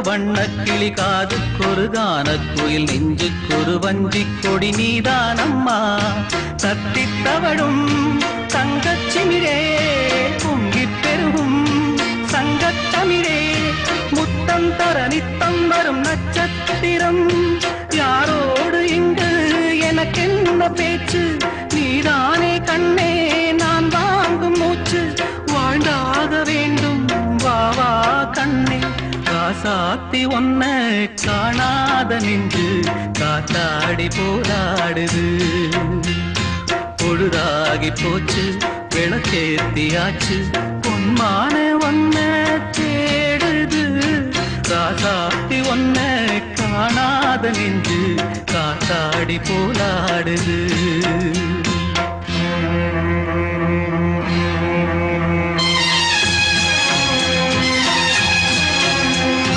வண்ணக்கிளி காதுக்கொரு கானக்குயில் நெஞ்சுக்கொரு வஞ்சிக் கொடி நீதானம்மா தத்தித்தவழும் தங்கச்சிமிழே பொங்கிப் பெருகும் சங்கத்தமிழே முத்தம் தர நித்தம் வரும் நட்சத்திரம் யாரோடு இங்கு எனக்கென்ன பேச்சு நீதானே கண்ணே நான் வாங்கும் மூச்சு வாழ்ந்தாக வேண்டும் வா வா கண்ணே காசாத்தி ஒன்ன காணாத நின்று காத்தாடி போராடுது பொழுதாகி போச்சு விளக்கேத்தியாச்சு பொன்மான ஒன்ன தேடுது காசாத்தி ஒன்ன காணாத நின்று காத்தாடி போராடுது